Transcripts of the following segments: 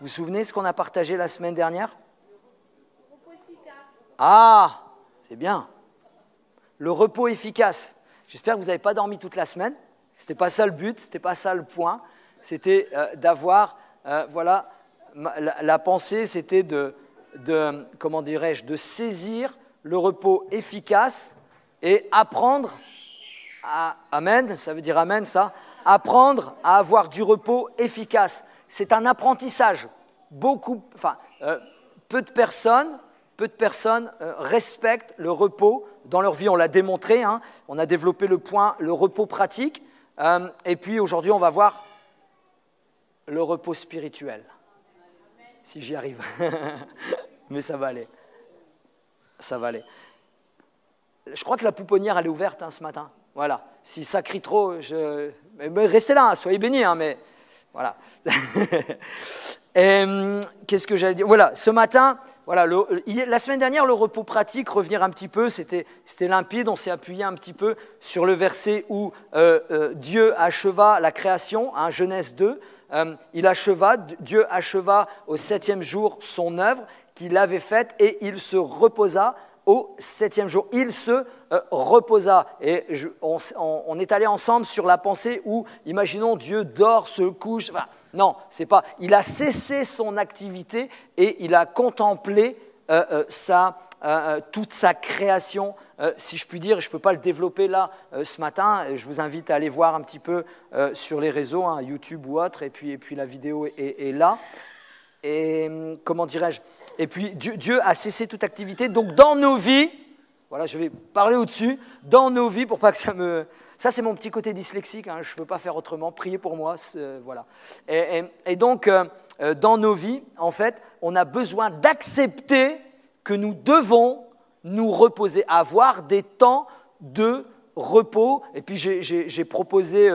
vous souvenez ce qu'on a partagé la semaine dernière? Ah, c'est bien. Le repos efficace. J'espère que vous n'avez pas dormi toute la semaine. Ce n'était pas ça le but, ce n'était pas ça le point. C'était d'avoir, voilà, la pensée, c'était comment dirais-je, de saisir le repos efficace et apprendre à, amen, ça veut dire amen ça, apprendre à avoir du repos efficace. C'est un apprentissage. Peu de personnes respectent le repos dans leur vie. On l'a démontré, hein. On a développé le point, le repos pratique. Et puis aujourd'hui, on va voir le repos spirituel. Si j'y arrive. Mais ça va aller. Ça va aller. Je crois que la pouponnière, elle est ouverte hein, ce matin. Voilà. Si ça crie trop, mais restez là, hein, soyez bénis. Hein, mais voilà. Et qu'est-ce que j'allais dire? Voilà, ce matin, voilà, la semaine dernière, le repos pratique, revenir un petit peu, c'était limpide. On s'est appuyé un petit peu sur le verset où Dieu acheva la création, hein, Genèse 2. Dieu acheva au 7e jour son œuvre qu'il avait faite et il se reposa au 7e jour. Il se reposa. Et on est allé ensemble sur la pensée où, imaginons, Dieu dort, se couche. Enfin, non, c'est pas. Il a cessé son activité et il a contemplé toute sa création. Si je puis dire, je ne peux pas le développer là ce matin, je vous invite à aller voir un petit peu sur les réseaux, hein, YouTube ou autre, et puis la vidéo est là. Et comment dirais-je? Et puis Dieu a cessé toute activité, donc dans nos vies, voilà, je vais parler au-dessus, dans nos vies, pour pas que ça me... Ça, c'est mon petit côté dyslexique, hein, je ne peux pas faire autrement, priez pour moi, voilà. Et donc, dans nos vies, en fait, on a besoin d'accepter que nous devons nous reposer, avoir des temps de repos. Et puis j'ai proposé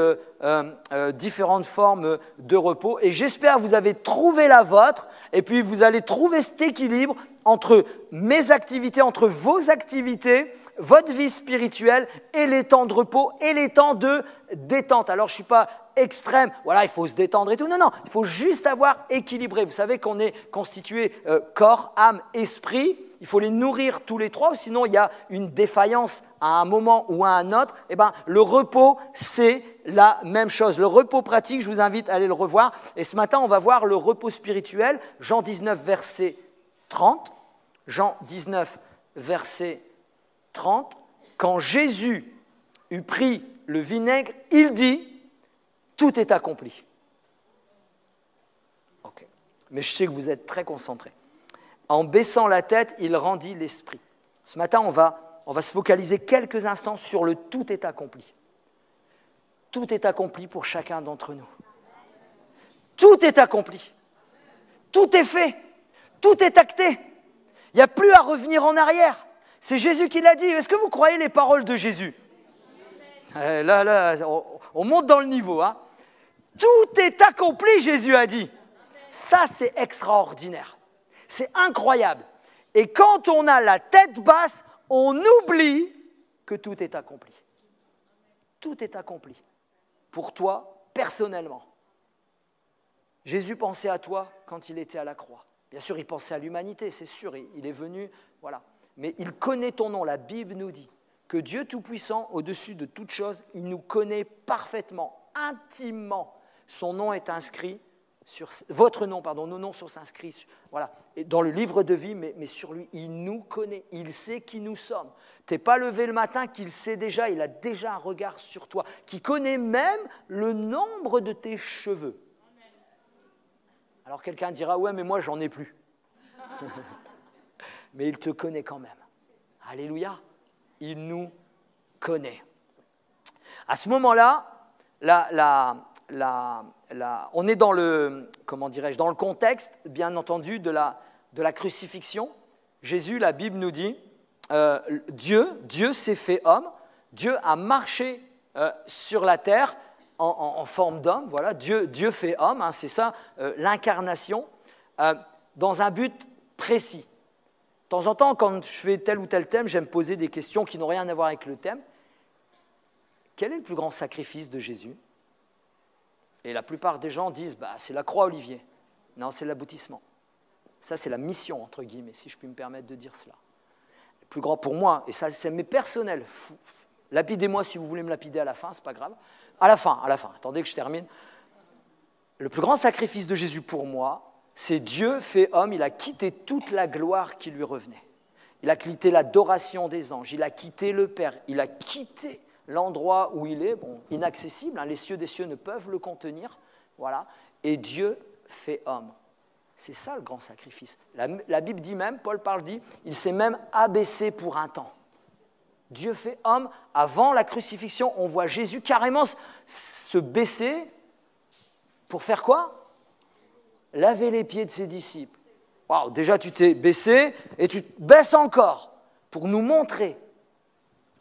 différentes formes de repos et j'espère que vous avez trouvé la vôtre et puis vous allez trouver cet équilibre entre mes activités, entre vos activités, votre vie spirituelle et les temps de repos et les temps de détente. Alors je ne suis pas extrême, voilà, il faut se détendre et tout. Non, il faut juste avoir équilibré. Vous savez qu'on est constitué corps, âme, esprit. Il faut les nourrir tous les trois, sinon il y a une défaillance à un moment ou à un autre. Eh bien, le repos, c'est la même chose. Le repos pratique, je vous invite à aller le revoir. Et ce matin, on va voir le repos spirituel. Jean 19, verset 30. Jean 19, verset 30. Quand Jésus eut pris le vinaigre, il dit « Tout est accompli ». Ok. Mais je sais que vous êtes très concentrés. En baissant la tête, il rendit l'esprit. Ce matin, on va se focaliser quelques instants sur le « tout est accompli ». Tout est accompli pour chacun d'entre nous. Tout est accompli. Tout est fait. Tout est acté. Il n'y a plus à revenir en arrière. C'est Jésus qui l'a dit. Est-ce que vous croyez les paroles de Jésus? Là, on monte dans le niveau. Hein. Tout est accompli, Jésus a dit. Ça, c'est extraordinaire. C'est incroyable. Et quand on a la tête basse, on oublie que tout est accompli. Tout est accompli. Pour toi, personnellement. Jésus pensait à toi quand il était à la croix. Bien sûr, il pensait à l'humanité, c'est sûr. Il est venu, voilà. Mais il connaît ton nom. La Bible nous dit que Dieu Tout-Puissant, au-dessus de toute chose, il nous connaît parfaitement, intimement. Son nom est inscrit votre nom, pardon, nos noms sont inscrits voilà, dans le livre de vie, mais sur lui, il nous connaît, il sait qui nous sommes. Tu n'es pas levé le matin qu'il sait déjà, il a déjà un regard sur toi, qui connaît même le nombre de tes cheveux. Alors quelqu'un dira, ouais, mais moi, j'en ai plus. Mais il te connaît quand même. Alléluia, il nous connaît. À ce moment-là, on est dans le, comment dirais-je, dans le contexte, bien entendu, de la crucifixion. Jésus, la Bible nous dit, Dieu s'est fait homme, Dieu a marché sur la terre en forme d'homme, voilà, Dieu fait homme, hein, c'est ça, l'incarnation, dans un but précis. De temps en temps, quand je fais tel ou tel thème, j'aime poser des questions qui n'ont rien à voir avec le thème. Quel est le plus grand sacrifice de Jésus ? Et la plupart des gens disent, c'est la croix, Olivier. Non, c'est l'aboutissement. Ça, c'est la mission, entre guillemets, si je puis me permettre de dire cela. Le plus grand pour moi, et ça, c'est mes personnels. Lapidez-moi si vous voulez me lapider à la fin, c'est pas grave. À la fin, attendez que je termine. Le plus grand sacrifice de Jésus pour moi, c'est Dieu fait homme, il a quitté toute la gloire qui lui revenait. Il a quitté l'adoration des anges, il a quitté le Père, il a quitté l'endroit où il est, bon, inaccessible, hein, les cieux des cieux ne peuvent le contenir, voilà, et Dieu fait homme. C'est ça le grand sacrifice. La Bible dit même, Paul dit, il s'est même abaissé pour un temps. Dieu fait homme, avant la crucifixion, on voit Jésus carrément se baisser pour faire quoi? Laver les pieds de ses disciples. Wow, déjà tu t'es baissé et tu te baisses encore pour nous montrer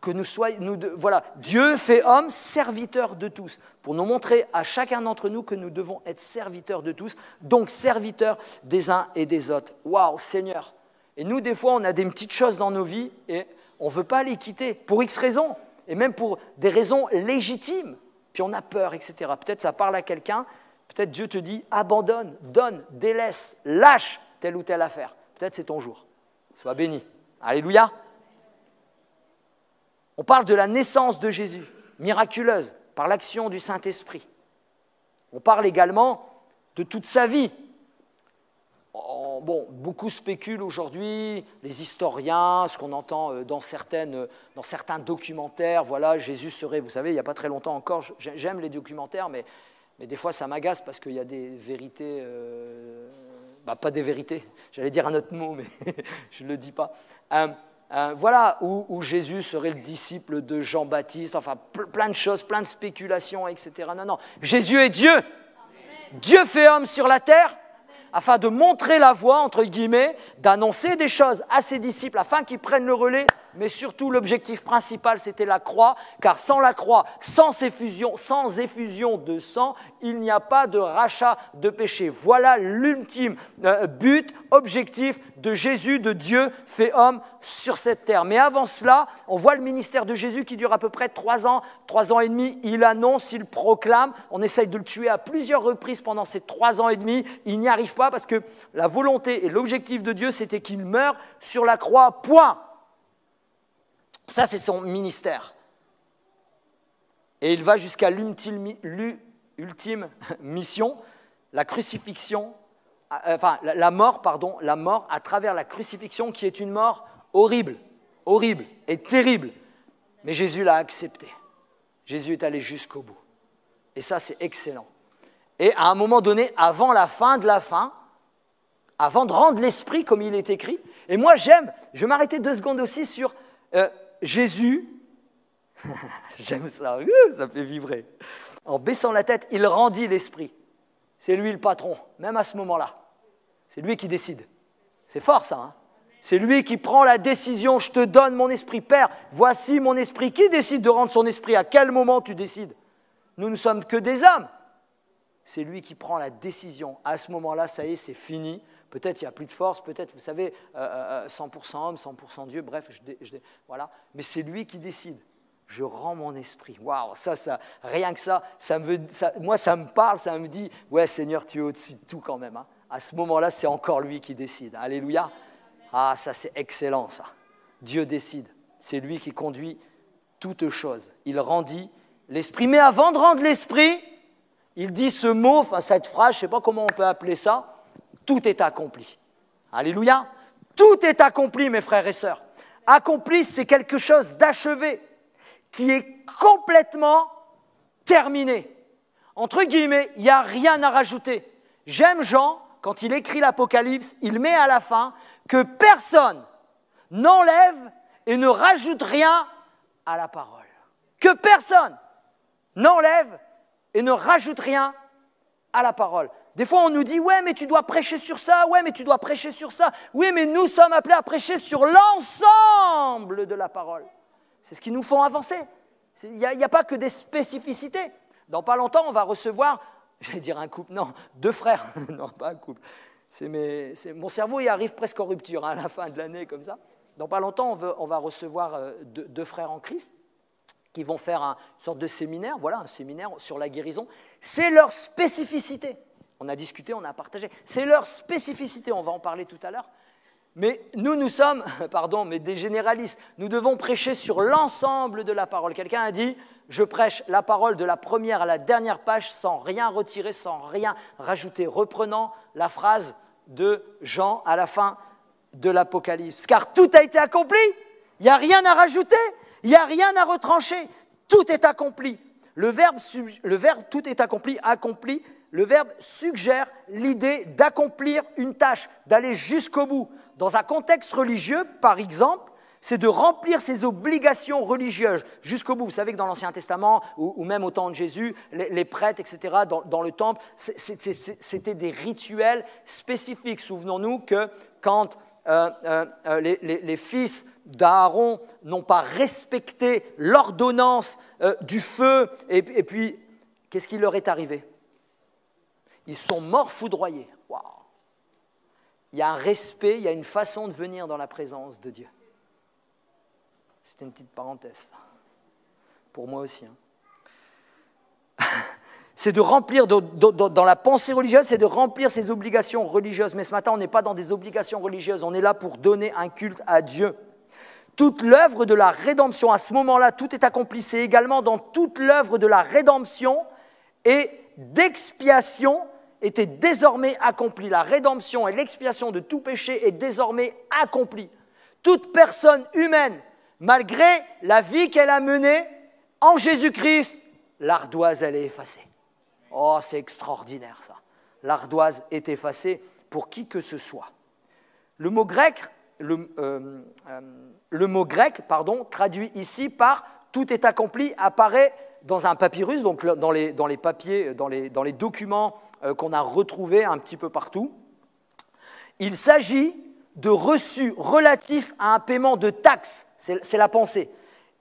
que nous soyons, voilà, Dieu fait homme, serviteur de tous, pour nous montrer à chacun d'entre nous que nous devons être serviteurs de tous, donc serviteurs des uns et des autres. Waouh, Seigneur! Et nous, des fois, on a des petites choses dans nos vies et on ne veut pas les quitter, pour X raisons, et même pour des raisons légitimes, puis on a peur, etc. Peut-être ça parle à quelqu'un, peut-être Dieu te dit, abandonne, donne, délaisse, lâche telle ou telle affaire. Peut-être c'est ton jour. Sois béni. Alléluia! On parle de la naissance de Jésus, miraculeuse, par l'action du Saint-Esprit. On parle également de toute sa vie. Bon, beaucoup spéculent aujourd'hui, les historiens, ce qu'on entend dans certains documentaires, voilà, Jésus serait, vous savez, il n'y a pas très longtemps encore, j'aime les documentaires, mais des fois ça m'agace parce qu'il y a des vérités, pas des vérités, j'allais dire un autre mot, mais je ne le dis pas. Voilà, où Jésus serait le disciple de Jean-Baptiste, enfin plein de choses, plein de spéculations, etc. Non, Jésus est Dieu. Amen. Dieu fait homme sur la terre afin de montrer la voie, entre guillemets, d'annoncer des choses à ses disciples afin qu'ils prennent le relais, mais surtout l'objectif principal, c'était la croix, car sans la croix, sans effusion de sang, il n'y a pas de rachat de péché. Voilà l'ultime but, objectif de Jésus, de Dieu fait homme sur cette terre. Mais avant cela, on voit le ministère de Jésus qui dure à peu près 3 ans et demi. Il annonce, il proclame. On essaye de le tuer à plusieurs reprises pendant ces 3 ans et demi. Il n'y arrive pas parce que la volonté et l'objectif de Dieu, c'était qu'il meure sur la croix, point. Ça, c'est son ministère. Et il va jusqu'à l'ultime mission, la crucifixion, la mort à travers la crucifixion qui est une mort horrible et terrible. Mais Jésus l'a accepté. Jésus est allé jusqu'au bout. Et ça, c'est excellent. Et à un moment donné, avant la fin de la fin, avant de rendre l'esprit comme il est écrit, et moi je vais m'arrêter 2 secondes aussi sur Jésus, j'aime ça, ça fait vibrer. En baissant la tête, il rendit l'esprit. C'est lui le patron, même à ce moment-là. C'est lui qui décide. C'est fort ça, hein? C'est lui qui prend la décision, je te donne mon esprit. Père, voici mon esprit. Qui décide de rendre son esprit? À quel moment tu décides? Nous ne sommes que des hommes. C'est lui qui prend la décision. À ce moment-là, ça y est, c'est fini. Peut-être il n'y a plus de force, peut-être, vous savez, 100% homme, 100% Dieu, bref, voilà. Mais c'est lui qui décide. Je rends mon esprit. Waouh, ça, rien que ça, moi, ça me parle, ça me dit, ouais, Seigneur, tu es au-dessus de tout quand même. Hein. À ce moment-là, c'est encore lui qui décide. Alléluia. Ah, ça, c'est excellent, ça. Dieu décide. C'est lui qui conduit toutes choses. Il rendit l'esprit. Mais avant de rendre l'esprit, il dit ce mot, enfin, cette phrase, je ne sais pas comment on peut appeler ça, tout est accompli. Alléluia. Tout est accompli, mes frères et sœurs. Accompli, c'est quelque chose d'achevé, qui est complètement terminé. Entre guillemets, il n'y a rien à rajouter. J'aime Jean, quand il écrit l'Apocalypse, il met à la fin que personne n'enlève et ne rajoute rien à la parole. Que personne n'enlève et ne rajoute rien à la parole. Des fois, on nous dit « Ouais, mais tu dois prêcher sur ça. Ouais, mais tu dois prêcher sur ça. Oui, mais nous sommes appelés à prêcher sur l'ensemble de la parole. » C'est ce qui nous fait avancer. Il n'y a pas que des spécificités. Dans pas longtemps, on va recevoir, j'allais dire un couple, non, 2 frères. Non, pas un couple. Mon cerveau, il arrive presque en rupture à la fin de l'année, comme ça. Dans pas longtemps, on va recevoir 2 frères en Christ qui vont faire une sorte de séminaire, voilà, un séminaire sur la guérison. C'est leur spécificité. On a discuté, on a partagé. C'est leur spécificité, on va en parler tout à l'heure. Mais nous sommes, mais des généralistes. Nous devons prêcher sur l'ensemble de la parole. Quelqu'un a dit, je prêche la parole de la première à la dernière page sans rien retirer, sans rien rajouter. Reprenant la phrase de Jean à la fin de l'Apocalypse. Car tout a été accompli. Il n'y a rien à rajouter, il n'y a rien à retrancher. Tout est accompli. Le verbe tout est accompli, accompli. Le verbe suggère l'idée d'accomplir une tâche, d'aller jusqu'au bout. Dans un contexte religieux, par exemple, c'est de remplir ses obligations religieuses jusqu'au bout. Vous savez que dans l'Ancien Testament, ou même au temps de Jésus, les prêtres, etc., dans le temple, c'était des rituels spécifiques. Souvenons-nous que quand les fils d'Aaron n'ont pas respecté l'ordonnance du feu, et puis, qu'est-ce qui leur est arrivé ? Ils sont morts foudroyés. Wow. Il y a un respect, il y a une façon de venir dans la présence de Dieu. C'était une petite parenthèse, ça. Pour moi aussi. C'est de remplir, dans la pensée religieuse, c'est de remplir ses obligations religieuses. Mais ce matin, on n'est pas dans des obligations religieuses, on est là pour donner un culte à Dieu. Toute l'œuvre de la rédemption, à ce moment-là, tout est accompli. C'est également dans toute l'œuvre de la rédemption et d'expiation était désormais accomplie. La rédemption et l'expiation de tout péché est désormais accomplie. Toute personne humaine, malgré la vie qu'elle a menée, en Jésus-Christ, l'ardoise, elle est effacée. Oh, c'est extraordinaire ça. L'ardoise est effacée pour qui que ce soit. Le mot grec, traduit ici par « tout est accompli » apparaît dans un papyrus, donc dans les papiers, dans les documents qu'on a retrouvés un petit peu partout. Il s'agit de reçus relatifs à un paiement de taxes, c'est la pensée.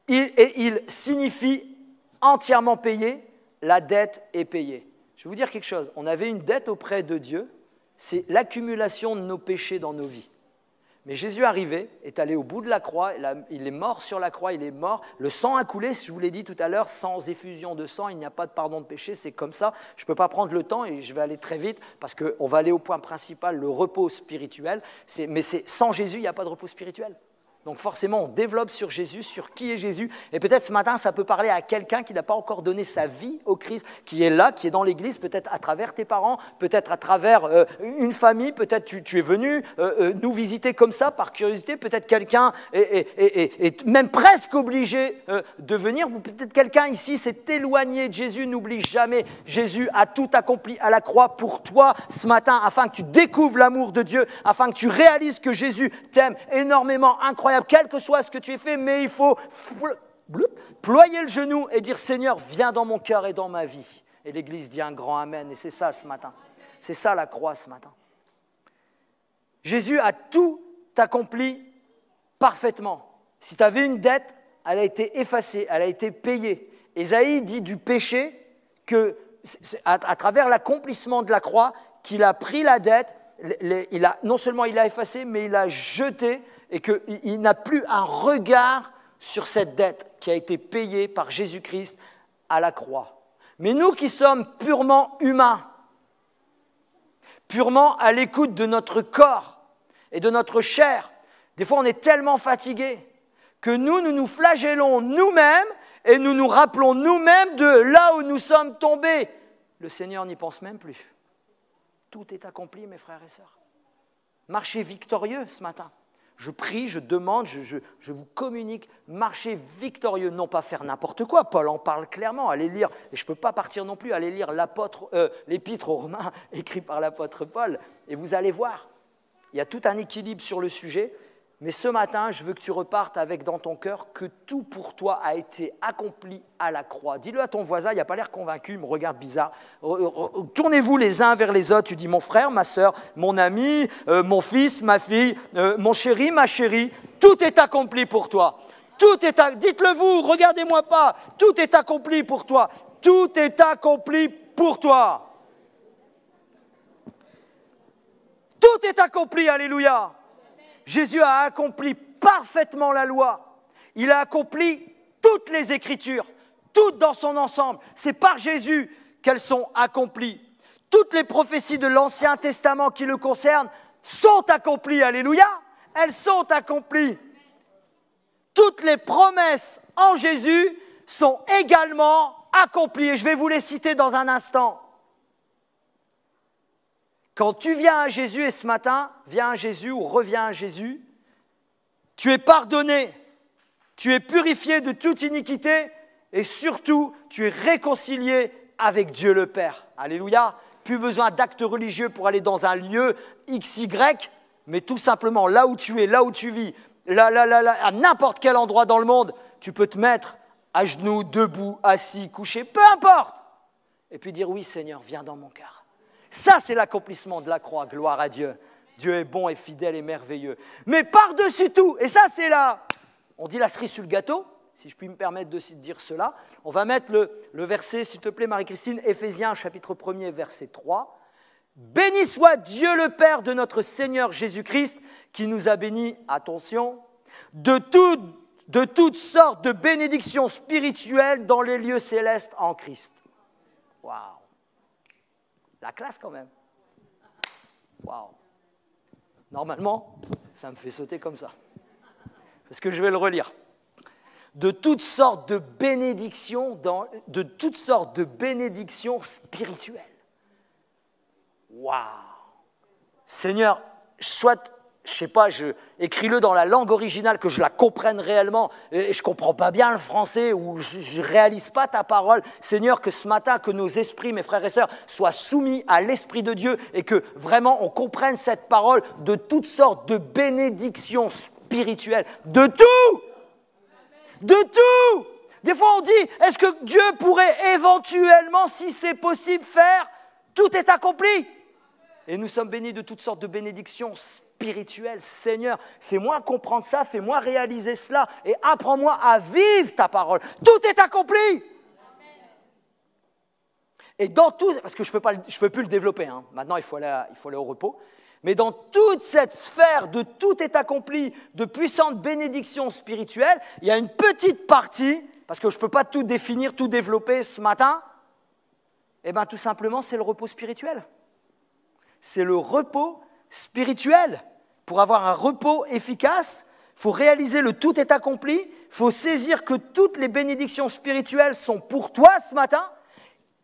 Il signifie entièrement payé, la dette est payée. Je vais vous dire quelque chose, on avait une dette auprès de Dieu, c'est l'accumulation de nos péchés dans nos vies. Mais Jésus arrivé, est allé au bout de la croix, il est mort sur la croix, il est mort, le sang a coulé, je vous l'ai dit tout à l'heure, sans effusion de sang, il n'y a pas de pardon de péché, c'est comme ça. Je ne peux pas prendre le temps et je vais aller très vite parce qu'on va aller au point principal, le repos spirituel. Mais sans Jésus, il n'y a pas de repos spirituel. Donc forcément, on développe sur Jésus, sur qui est Jésus. Et peut-être ce matin, ça peut parler à quelqu'un qui n'a pas encore donné sa vie au Christ, qui est là, qui est dans l'église, peut-être à travers tes parents, peut-être à travers une famille, peut-être tu es venu nous visiter comme ça, par curiosité, peut-être quelqu'un est même presque obligé de venir, ou peut-être quelqu'un ici s'est éloigné de Jésus. N'oublie jamais, Jésus a tout accompli à la croix pour toi ce matin, afin que tu découvres l'amour de Dieu, afin que tu réalises que Jésus t'aime énormément, incroyable, quel que soit ce que tu aies fait, mais il faut ployer le genou et dire « Seigneur, viens dans mon cœur et dans ma vie ». Et l'Église dit un grand Amen, et c'est ça ce matin. C'est ça la croix ce matin. Jésus a tout accompli parfaitement. Si tu avais une dette, elle a été effacée, elle a été payée. Ésaïe dit du péché qu'à travers l'accomplissement de la croix, qu'il a pris la dette, non seulement il l'a effacée, mais il l'a jetée, et qu'il n'a plus un regard sur cette dette qui a été payée par Jésus-Christ à la croix. Mais nous qui sommes purement humains, purement à l'écoute de notre corps et de notre chair, des fois on est tellement fatigués que nous flagellons nous-mêmes et nous nous rappelons nous-mêmes de là où nous sommes tombés. Le Seigneur n'y pense même plus. Tout est accompli, mes frères et sœurs. Marchez victorieux ce matin. Je prie, je demande, je vous communique, marchez victorieux, non pas faire n'importe quoi. Paul en parle clairement, allez lire, et je ne peux pas partir non plus, allez lire l'épître aux Romains écrit par l'apôtre Paul, et vous allez voir, il y a tout un équilibre sur le sujet, mais ce matin, je veux que tu repartes avec dans ton cœur que tout pour toi a été accompli à la croix. Dis-le à ton voisin, il n'a pas l'air convaincu, il me regarde bizarre. Tournez-vous les uns vers les autres, tu dis mon frère, ma sœur, mon ami, mon fils, ma fille, mon chéri, ma chérie, tout est accompli pour toi. Dites-le vous, regardez-moi pas, tout est accompli pour toi. Tout est accompli pour toi. Tout est accompli, alléluia. Jésus a accompli parfaitement la loi. Il a accompli toutes les Écritures, toutes dans son ensemble. C'est par Jésus qu'elles sont accomplies. toutes les prophéties de l'Ancien Testament qui le concernent sont accomplies. Alléluia! Elles sont accomplies. Toutes les promesses en Jésus sont également accomplies. Et je vais vous les citer dans un instant. Quand tu viens à Jésus, et ce matin, viens à Jésus ou reviens à Jésus, tu es pardonné, tu es purifié de toute iniquité et surtout, tu es réconcilié avec Dieu le Père. Alléluia. Plus besoin d'actes religieux pour aller dans un lieu XY, mais tout simplement là où tu es, là où tu vis, là, à n'importe quel endroit dans le monde, tu peux te mettre à genoux, debout, assis, couché, peu importe. Et puis dire oui Seigneur, viens dans mon cœur. Ça c'est l'accomplissement de la croix, gloire à Dieu. Dieu est bon et fidèle et merveilleux. Mais par-dessus tout, et ça c'est là, on dit la cerise sur le gâteau, si je puis me permettre de dire cela, on va mettre le verset, s'il te plaît Marie-Christine, Éphésiens chapitre 1er, verset 3. Béni soit Dieu le Père de notre Seigneur Jésus-Christ, qui nous a bénis, attention, de toutes sortes de bénédictions spirituelles dans les lieux célestes en Christ. Waouh! La classe quand même. Waouh! Normalement, ça me fait sauter comme ça. Parce que je vais le relire. De toutes sortes de bénédictions, spirituelles. Waouh! Seigneur, soit, je ne sais pas, écris-le dans la langue originale, que je la comprenne réellement, et je ne comprends pas bien le français, ou je ne réalise pas ta parole. Seigneur, que ce matin, que nos esprits, mes frères et sœurs, soient soumis à l'Esprit de Dieu, et que vraiment on comprenne cette parole de toutes sortes de bénédictions spirituelles. De tout! De tout! Des fois on dit, est-ce que Dieu pourrait éventuellement, si c'est possible, faire? Tout est accompli. Et nous sommes bénis de toutes sortes de bénédictions spirituelles. Seigneur, fais-moi comprendre ça, fais-moi réaliser cela et apprends-moi à vivre ta parole. Tout est accompli. Et dans tout, parce que je peux plus le développer, hein. Maintenant il faut aller au repos, mais dans toute cette sphère de tout est accompli, de puissantes bénédictions spirituelles, il y a une petite partie, parce que je ne peux pas tout définir, tout développer ce matin, eh bien tout simplement c'est le repos spirituel. C'est le repos spirituel. Pour avoir un repos efficace, il faut réaliser le tout est accompli, il faut saisir que toutes les bénédictions spirituelles sont pour toi ce matin.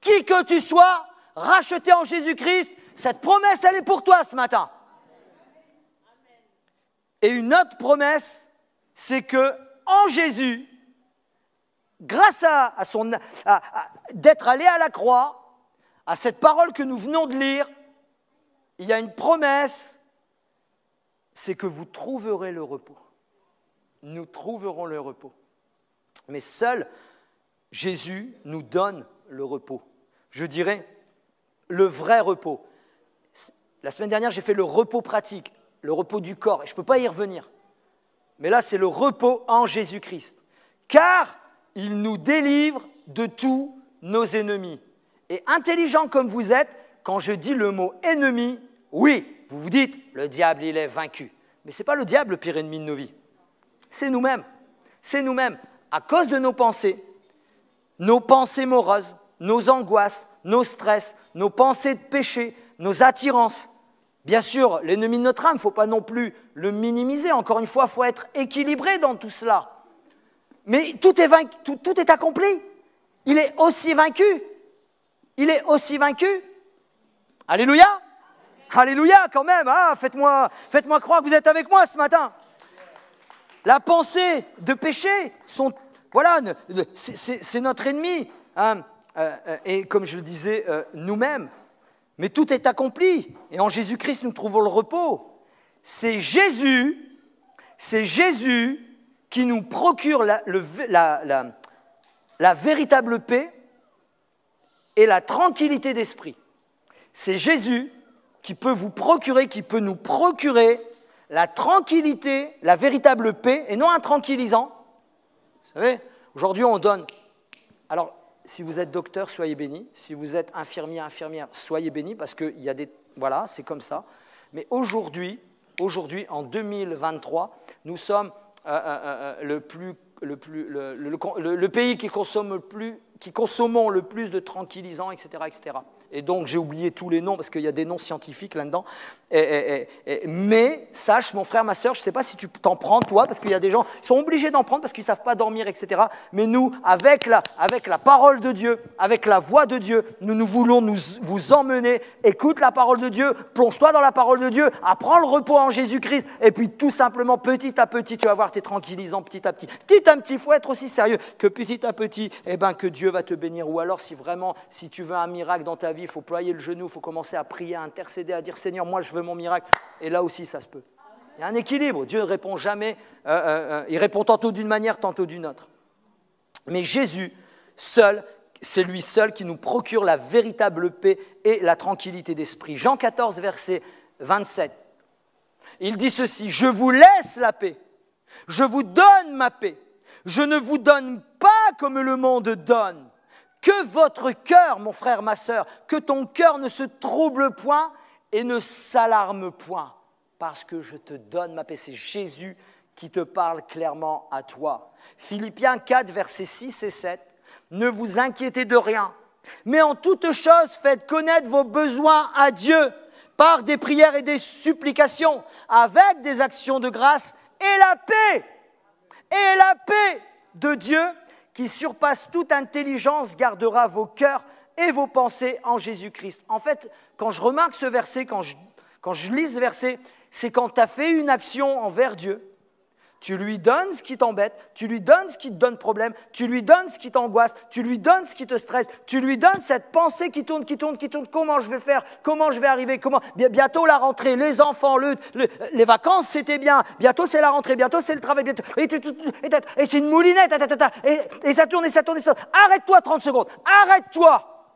Qui que tu sois, racheté en Jésus-Christ, cette promesse, elle est pour toi ce matin. Et une autre promesse, c'est que en Jésus, grâce d'être allé à la croix, à cette parole que nous venons de lire, il y a une promesse, c'est que vous trouverez le repos. Nous trouverons le repos. Mais seul Jésus nous donne le repos. Je dirais le vrai repos. La semaine dernière, j'ai fait le repos pratique, le repos du corps, et je ne peux pas y revenir. Mais là, c'est le repos en Jésus-Christ. Car il nous délivre de tous nos ennemis. Et intelligent comme vous êtes, quand je dis le mot ennemi, oui, vous vous dites, le diable, il est vaincu. Mais ce n'est pas le diable le pire ennemi de nos vies. C'est nous-mêmes. C'est nous-mêmes. À cause de nos pensées moroses, nos angoisses, nos stress, nos pensées de péché, nos attirances. Bien sûr, l'ennemi de notre âme, il ne faut pas non plus le minimiser. Encore une fois, il faut être équilibré dans tout cela. Mais tout est accompli. Il est aussi vaincu. Il est aussi vaincu. Alléluia. Alléluia quand même. Ah, faites-moi croire que vous êtes avec moi ce matin. La pensée de péché, c'est notre ennemi. Et comme je le disais, nous-mêmes. Mais tout est accompli. Et en Jésus-Christ, nous trouvons le repos. C'est Jésus qui nous procure la véritable paix et la tranquillité d'esprit. C'est Jésus qui peut nous procurer la tranquillité, la véritable paix, et non un tranquillisant. Vous savez, aujourd'hui on donne... Alors, si vous êtes docteur, soyez bénis. Si vous êtes infirmière, soyez bénis, parce qu'il y a des... Voilà, c'est comme ça. Mais aujourd'hui, en 2023, nous sommes le pays qui consomme le plus qui consommons le plus de tranquillisants, etc., etc. Et donc, j'ai oublié tous les noms, parce qu'il y a des noms scientifiques là-dedans. Mais sache, mon frère, ma sœur, je ne sais pas si tu t'en prends, toi, parce qu'il y a des gens qui sont obligés d'en prendre parce qu'ils ne savent pas dormir, etc. Mais nous, avec la parole de Dieu, avec la voix de Dieu, nous voulons vous emmener. Écoute la parole de Dieu, plonge-toi dans la parole de Dieu, apprends le repos en Jésus-Christ, et puis tout simplement, petit à petit, tu vas voir tes tranquillisants petit à petit. Petit à petit, il faut être aussi sérieux que petit à petit, que Dieu va te bénir. Ou alors, si tu veux un miracle dans ta vie, il faut ployer le genou, il faut commencer à prier, à intercéder, à dire « Seigneur, moi je veux mon miracle ». Et là aussi, ça se peut. Il y a un équilibre. Dieu ne répond jamais, il répond tantôt d'une manière, tantôt d'une autre. Mais Jésus, seul, c'est lui seul qui nous procure la véritable paix et la tranquillité d'esprit. Jean 14, verset 27. Il dit ceci, « Je vous laisse la paix, je vous donne ma paix, je ne vous donne pas comme le monde donne. Que votre cœur, mon frère, ma sœur, que ton cœur ne se trouble point et ne s'alarme point, parce que je te donne ma paix. » C'est Jésus qui te parle clairement à toi. Philippiens 4, versets 6 et 7. « Ne vous inquiétez de rien, mais en toute chose faites connaître vos besoins à Dieu par des prières et des supplications, avec des actions de grâce, et la paix de Dieu, qui surpasse toute intelligence, gardera vos cœurs et vos pensées en Jésus-Christ. » En fait, quand je remarque ce verset, quand je lis ce verset, c'est quand tu as fait une action envers Dieu, tu lui donnes ce qui t'embête, tu lui donnes ce qui te donne problème, tu lui donnes ce qui t'angoisse, tu lui donnes ce qui te stresse, tu lui donnes cette pensée qui tourne, comment je vais faire, comment je vais arriver, bientôt la rentrée, les enfants, les vacances c'était bien, bientôt c'est la rentrée, bientôt c'est le travail, et c'est une moulinette, et ça tourne, arrête-toi 30 secondes, arrête-toi,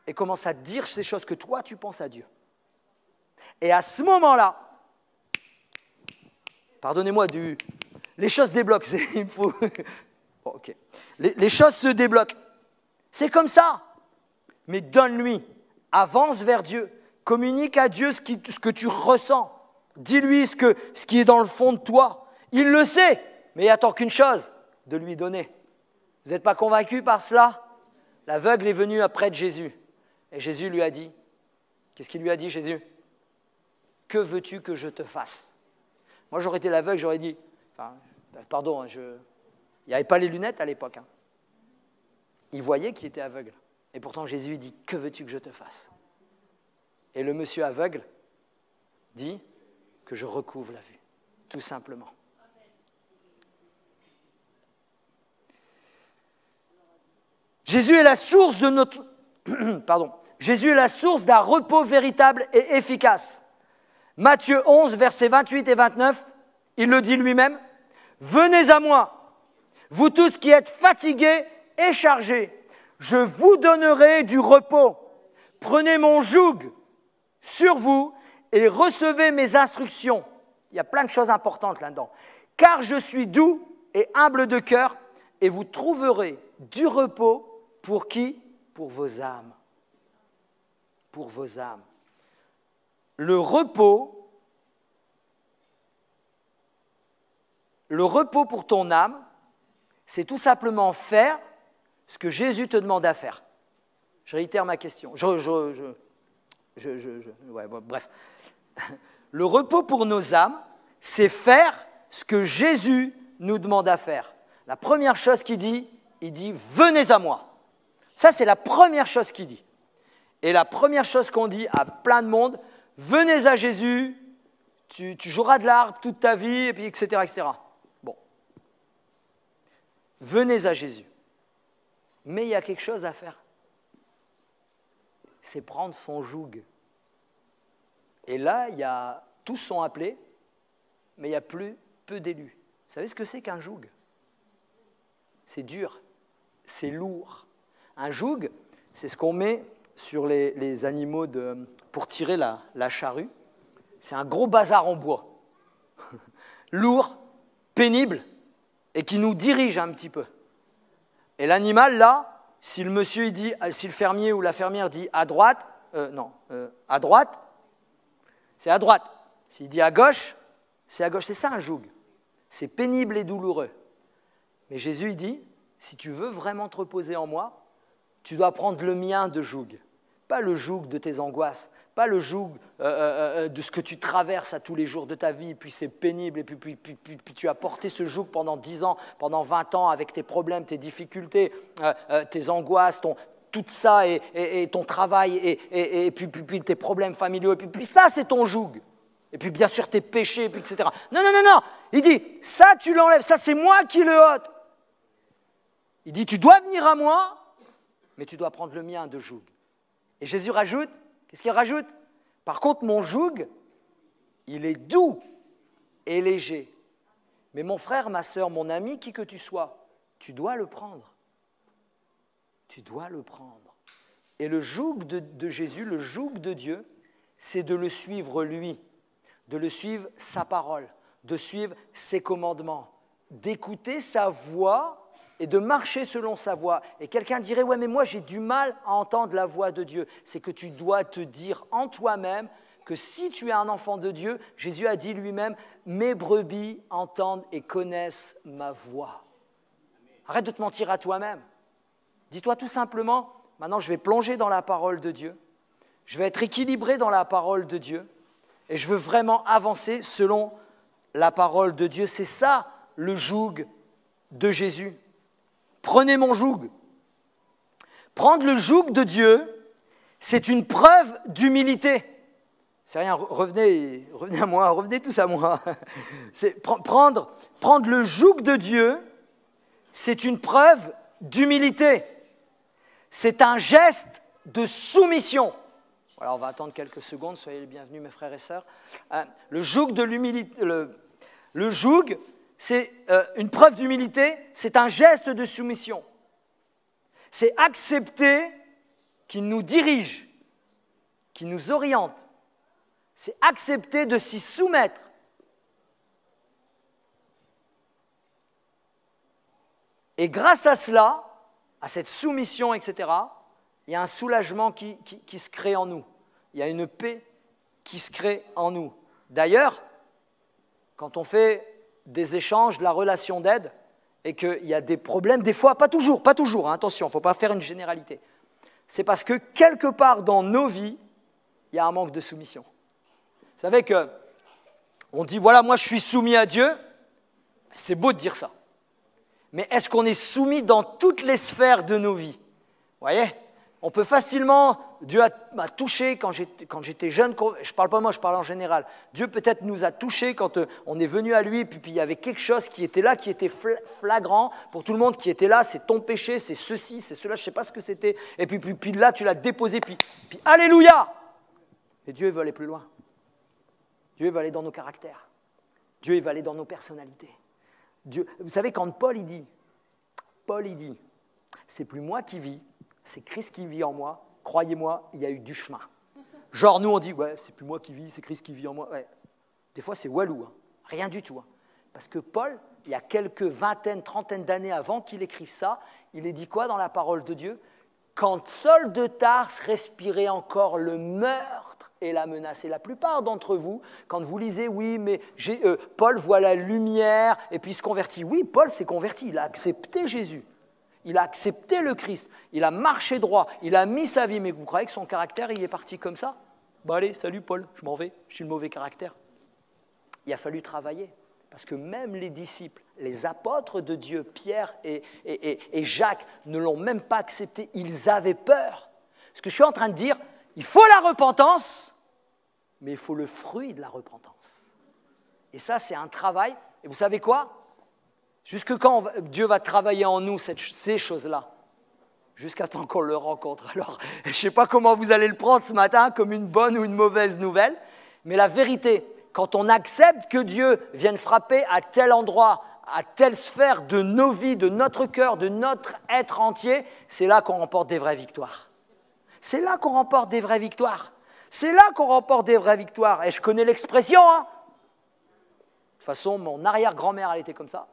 et commence à dire ces choses que toi tu penses à Dieu. Et à ce moment-là, pardonnez-moi, les choses débloquent. Il faut... Bon, okay. Les choses se débloquent. C'est comme ça. Mais donne-lui, avance vers Dieu, communique à Dieu ce que tu ressens. Dis-lui ce qui est dans le fond de toi. Il le sait, mais il n'attend qu'une chose, de lui donner. Vous n'êtes pas convaincus par cela? L'aveugle est venu après de Jésus. Et Jésus lui a dit, qu'est-ce qu'il lui a dit, Jésus? Que veux-tu que je te fasse? Moi, j'aurais été l'aveugle, j'aurais dit, pardon, il n'y avait pas les lunettes à l'époque. Hein. Il voyait qu'il était aveugle. Et pourtant, Jésus dit, que veux-tu que je te fasse? Et le monsieur aveugle dit que je recouvre la vue, tout simplement. Jésus est la source de notre... Jésus est la source d'un repos véritable et efficace. Matthieu 11, versets 28 et 29, il le dit lui-même, « Venez à moi, vous tous qui êtes fatigués et chargés, je vous donnerai du repos. Prenez mon joug sur vous et recevez mes instructions. » Il y a plein de choses importantes là-dedans. « Car je suis doux et humble de cœur, et vous trouverez du repos pour qui? Pour vos âmes. » Pour vos âmes. Le repos pour ton âme, c'est tout simplement faire ce que Jésus te demande à faire. Je réitère ma question. Bref. Le repos pour nos âmes, c'est faire ce que Jésus nous demande à faire. La première chose qu'il dit, il dit « Venez à moi ». Ça, c'est la première chose qu'il dit. Et la première chose qu'on dit à plein de monde, venez à Jésus, tu joueras de l'harpe toute ta vie, et puis etc., etc. Bon. Venez à Jésus. Mais il y a quelque chose à faire. C'est prendre son joug. Et là, tous sont appelés, mais il y a peu d'élus. Vous savez ce que c'est qu'un joug? C'est dur, c'est lourd. Un joug, c'est ce qu'on met sur les animaux pour tirer la charrue. C'est un gros bazar en bois, lourd, pénible, et qui nous dirige un petit peu. Et l'animal, là, si le fermier ou la fermière dit à droite, à droite, c'est à droite. S'il dit à gauche, c'est à gauche. C'est ça un joug. C'est pénible et douloureux. Mais Jésus, il dit, si tu veux vraiment te reposer en moi, tu dois prendre le mien de joug. Pas le joug de tes angoisses, pas le joug de ce que tu traverses à tous les jours de ta vie, puis c'est pénible, et puis tu as porté ce joug pendant 10 ans, pendant 20 ans, avec tes problèmes, tes difficultés, tes angoisses, tout ça, et ton travail, et puis tes problèmes familiaux, et puis ça c'est ton joug. Et puis bien sûr tes péchés, puis etc. Non, il dit, ça tu l'enlèves, ça c'est moi qui le ôte. Il dit, tu dois venir à moi, mais tu dois prendre le mien de joug. Et Jésus rajoute, qu'est-ce qu'il rajoute? Par contre, mon joug, il est doux et léger. Mais mon frère, ma sœur, mon ami, qui que tu sois, tu dois le prendre. Tu dois le prendre. Et le joug de Jésus, le joug de Dieu, c'est de le suivre lui, de le suivre sa parole, de suivre ses commandements, d'écouter sa voix et de marcher selon sa voix. Et quelqu'un dirait, ouais, mais moi j'ai du mal à entendre la voix de Dieu. C'est que tu dois te dire en toi-même que si tu es un enfant de Dieu, Jésus a dit lui-même, mes brebis entendent et connaissent ma voix. Arrête de te mentir à toi-même. Dis-toi tout simplement, maintenant je vais plonger dans la parole de Dieu, je vais être équilibré dans la parole de Dieu, et je veux vraiment avancer selon la parole de Dieu. C'est ça le joug de Jésus. Prenez mon joug. Prendre le joug de Dieu, c'est une preuve d'humilité. C'est rien, revenez à moi, revenez tous à moi. Prendre le joug de Dieu, c'est une preuve d'humilité. C'est un geste de soumission. Voilà, on va attendre quelques secondes, soyez les bienvenus mes frères et sœurs. Le joug de l'humilité, le joug, c'est une preuve d'humilité, c'est un geste de soumission. C'est accepter qu'il nous dirige, qu'il nous oriente. C'est accepter de s'y soumettre. Et grâce à cela, à cette soumission, etc., il y a un soulagement qui se crée en nous. Il y a une paix qui se crée en nous. D'ailleurs, quand on fait des échanges, de la relation d'aide, et qu'il y a des problèmes, des fois, pas toujours, hein, attention, il ne faut pas faire une généralité. C'est parce que quelque part dans nos vies, il y a un manque de soumission. Vous savez qu'on dit, voilà, moi je suis soumis à Dieu, c'est beau de dire ça. Mais est-ce qu'on est soumis dans toutes les sphères de nos vies? Vous voyez? On peut facilement, Dieu m'a touché quand j'étais jeune, je ne parle pas moi, je parle en général. Dieu peut-être nous a touchés quand on est venu à lui, puis il y avait quelque chose qui était là, qui était flagrant pour tout le monde qui était là, c'est ton péché, c'est ceci, c'est cela, je ne sais pas ce que c'était. Et puis là, tu l'as déposé, puis alléluia! Et Dieu veut aller plus loin. Dieu veut aller dans nos caractères. Dieu veut aller dans nos personnalités. Dieu, vous savez, quand Paul il dit, c'est plus moi qui vis, c'est Christ qui vit en moi, croyez-moi, il y a eu du chemin. Genre, nous on dit, ouais, c'est plus moi qui vis, c'est Christ qui vit en moi. Ouais. Des fois, c'est walou, hein. Rien du tout. Hein. Parce que Paul, il y a quelques vingtaines, trentaines d'années avant qu'il écrive ça, il est dit quoi dans la parole de Dieu? Quand Saul de Tarse respirait encore le meurtre et la menace. Et la plupart d'entre vous, quand vous lisez, oui, mais Paul voit la lumière et puis il se convertit. Oui, Paul s'est converti, il a accepté Jésus. Il a accepté le Christ, il a marché droit, il a mis sa vie. Mais vous croyez que son caractère, il est parti comme ça? Bon allez, salut Paul, je m'en vais, je suis le mauvais caractère. Il a fallu travailler. Parce que même les disciples, les apôtres de Dieu, Pierre et Jacques, ne l'ont même pas accepté. Ils avaient peur. Ce que je suis en train de dire, il faut la repentance, mais il faut le fruit de la repentance. Et ça, c'est un travail. Et vous savez quoi? Jusque quand Dieu va travailler en nous ces choses-là? Jusqu'à temps qu'on le rencontre. Alors, je ne sais pas comment vous allez le prendre ce matin, comme une bonne ou une mauvaise nouvelle, mais la vérité, quand on accepte que Dieu vienne frapper à tel endroit, à telle sphère de nos vies, de notre cœur, de notre être entier, c'est là qu'on remporte des vraies victoires. C'est là qu'on remporte des vraies victoires. C'est là qu'on remporte des vraies victoires. Et je connais l'expression, hein. De toute façon, mon arrière-grand-mère, elle était comme ça.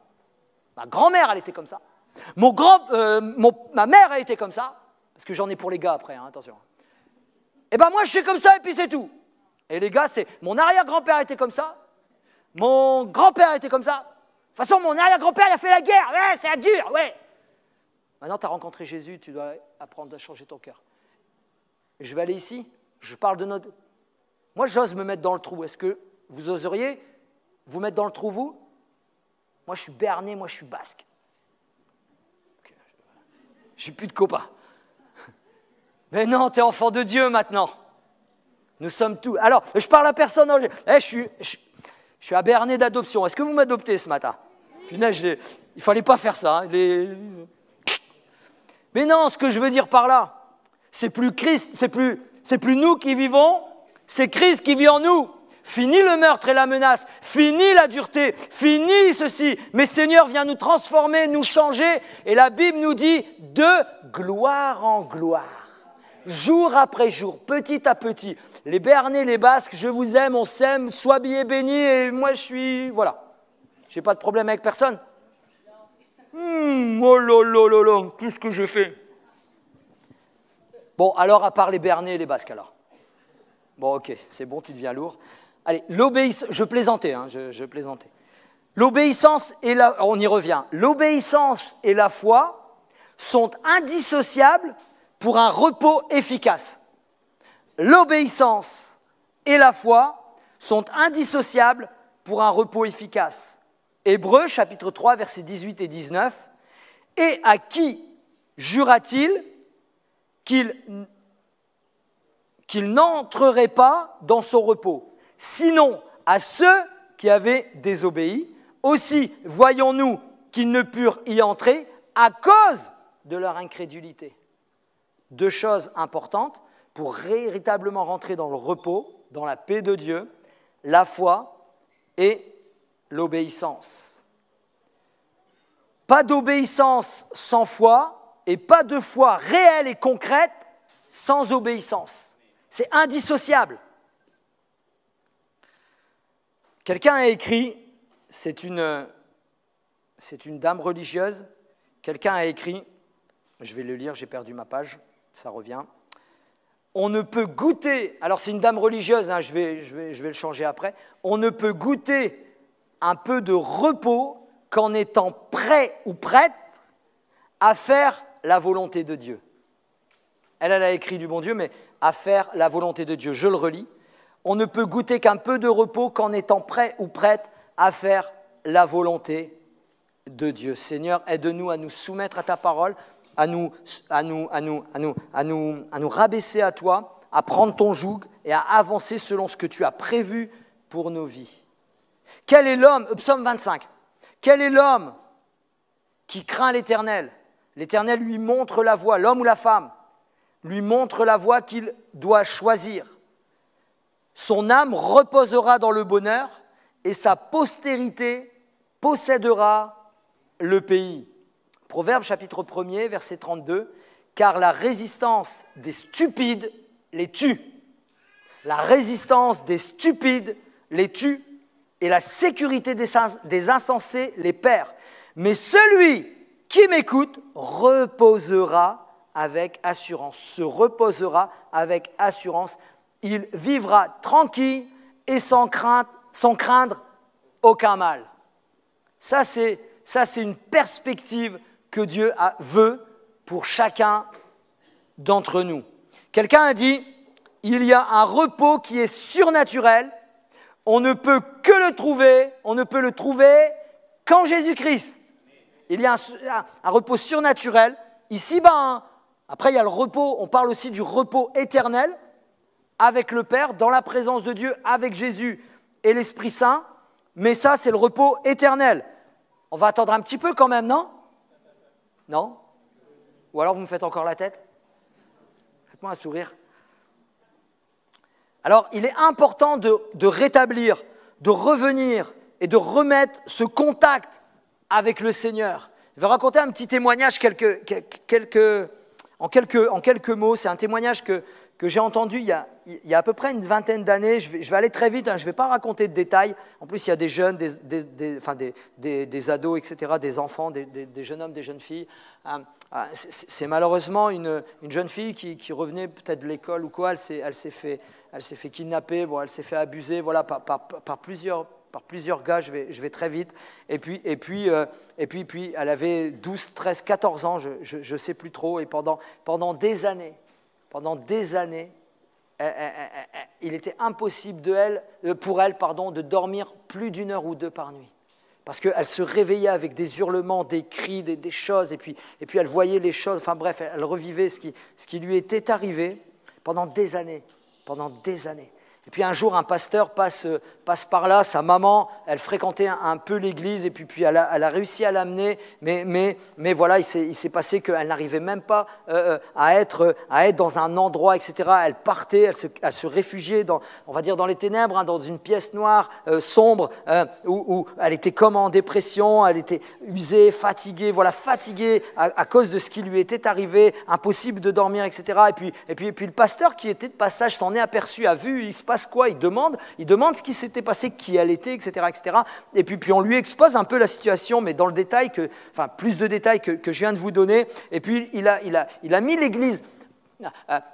Ma grand-mère, elle était comme ça. Ma mère, elle était comme ça. Parce que j'en ai pour les gars après, hein, attention. Et ben moi, je suis comme ça et puis c'est tout. Et les gars, c'est mon arrière-grand-père était comme ça. Mon grand-père était comme ça. De toute façon, mon arrière-grand-père, il a fait la guerre. Ouais, c'est dur, ouais. Maintenant, tu as rencontré Jésus, tu dois apprendre à changer ton cœur. Je vais aller ici, je parle de notre... Moi, j'ose me mettre dans le trou. Est-ce que vous oseriez vous mettre dans le trou, vous? Moi, je suis béarnais, moi, je suis basque. Okay. Je suis plus de copains. Mais non, tu es enfant de Dieu maintenant. Nous sommes tous... Alors, je parle à personne. Je suis à béarnais d'adoption. Est-ce que vous m'adoptez ce matin? Punaise, il ne fallait pas faire ça. Hein. Mais non, ce que je veux dire par là, c'est plus Christ, c'est plus nous qui vivons, c'est Christ qui vit en nous. Fini le meurtre et la menace, fini la dureté, fini ceci. Mais Seigneur vient nous transformer, nous changer. Et la Bible nous dit de gloire en gloire, jour après jour, petit à petit. Les Béarnais, les Basques, je vous aime, on s'aime, sois bien bénis. Et moi, je suis... Voilà. Je n'ai pas de problème avec personne. Oh là là là là, qu'est-ce que je fais? Bon, alors, à part les Béarnais et les Basques, alors. Bon, ok, c'est bon, tu deviens lourd. Allez, l'obéissance, je plaisantais, hein, je plaisantais. L'obéissance et la... On y revient. L'obéissance et la foi sont indissociables pour un repos efficace. L'obéissance et la foi sont indissociables pour un repos efficace. Hébreux, chapitre 3, versets 18 et 19. Et à qui jura-t-il qu'il n'entrerait pas dans son repos, sinon à ceux qui avaient désobéi? Aussi, voyons-nous qu'ils ne purent y entrer à cause de leur incrédulité. Deux choses importantes pour véritablement rentrer dans le repos, dans la paix de Dieu, la foi et l'obéissance. Pas d'obéissance sans foi et pas de foi réelle et concrète sans obéissance. C'est indissociable. Quelqu'un a écrit, c'est une dame religieuse, quelqu'un a écrit, je vais le lire, j'ai perdu ma page, ça revient. On ne peut goûter, alors c'est une dame religieuse, hein, je vais le changer après, on ne peut goûter un peu de repos qu'en étant prêt ou prête à faire la volonté de Dieu. Elle a écrit du bon Dieu, mais à faire la volonté de Dieu. Je le relis. On ne peut goûter qu'un peu de repos qu'en étant prêt ou prête à faire la volonté de Dieu. Seigneur, aide-nous à nous soumettre à ta parole, à nous rabaisser à toi, à prendre ton joug et à avancer selon ce que tu as prévu pour nos vies. Quel est l'homme, psaume 25, quel est l'homme qui craint l'Éternel? L'Éternel lui montre la voie, l'homme ou la femme, lui montre la voie qu'il doit choisir. Son âme reposera dans le bonheur et sa postérité possédera le pays. Proverbe chapitre 1er, verset 32, car la résistance des stupides les tue. La résistance des stupides les tue et la sécurité des insensés les perd. Mais celui qui m'écoute reposera avec assurance, se reposera avec assurance. Il vivra tranquille et sans craindre aucun mal. Ça, c'est une perspective que Dieu veut pour chacun d'entre nous. Quelqu'un a dit, il y a un repos qui est surnaturel, on ne peut le trouver qu'en Jésus-Christ. Il y a un repos surnaturel. Ici-bas, après il y a le repos, on parle aussi du repos éternel avec le Père, dans la présence de Dieu, avec Jésus et l'Esprit Saint. Mais ça, c'est le repos éternel. On va attendre un petit peu quand même, non? Non? Ou alors vous me faites encore la tête? Faites-moi un sourire. Alors, il est important de rétablir, de revenir et de remettre ce contact avec le Seigneur. Je vais raconter un petit témoignage en quelques mots. C'est un témoignage que j'ai entendu il y a à peu près une vingtaine d'années. Je vais aller très vite, hein, je ne vais pas raconter de détails. En plus, il y a des jeunes, des ados, etc., des enfants, des jeunes hommes, des jeunes filles. C'est malheureusement une jeune fille qui revenait peut-être de l'école ou quoi. Elle s'est fait kidnapper, bon, elle s'est fait abuser, voilà, par plusieurs par plusieurs gars, je vais très vite. Et puis, elle avait 12, 13, 14 ans, je ne sais plus trop. Et pendant des années, il était impossible pour elle de dormir plus d'1 heure ou 2 par nuit. Parce qu'elle se réveillait avec des hurlements, des cris, des choses. Et puis elle voyait les choses. Enfin bref, elle revivait ce qui lui était arrivé pendant des années. Et puis un jour, un pasteur passe par là, sa maman, elle fréquentait un peu l'église, et puis elle a réussi à l'amener, mais voilà, il s'est passé qu'elle n'arrivait même pas à être dans un endroit, etc. Elle partait, elle se réfugiait on va dire dans les ténèbres, hein, dans une pièce noire, sombre, où elle était comme en dépression, elle était usée, fatiguée, à cause de ce qui lui était arrivé, impossible de dormir, etc. Et puis le pasteur qui était de passage s'en est aperçu, a vu, il se passe quoi, il demande ce qui s'était passé, qui elle était, etc. Et puis on lui expose un peu la situation, mais dans le détail, plus de détails que je viens de vous donner. Et puis il a mis l'église.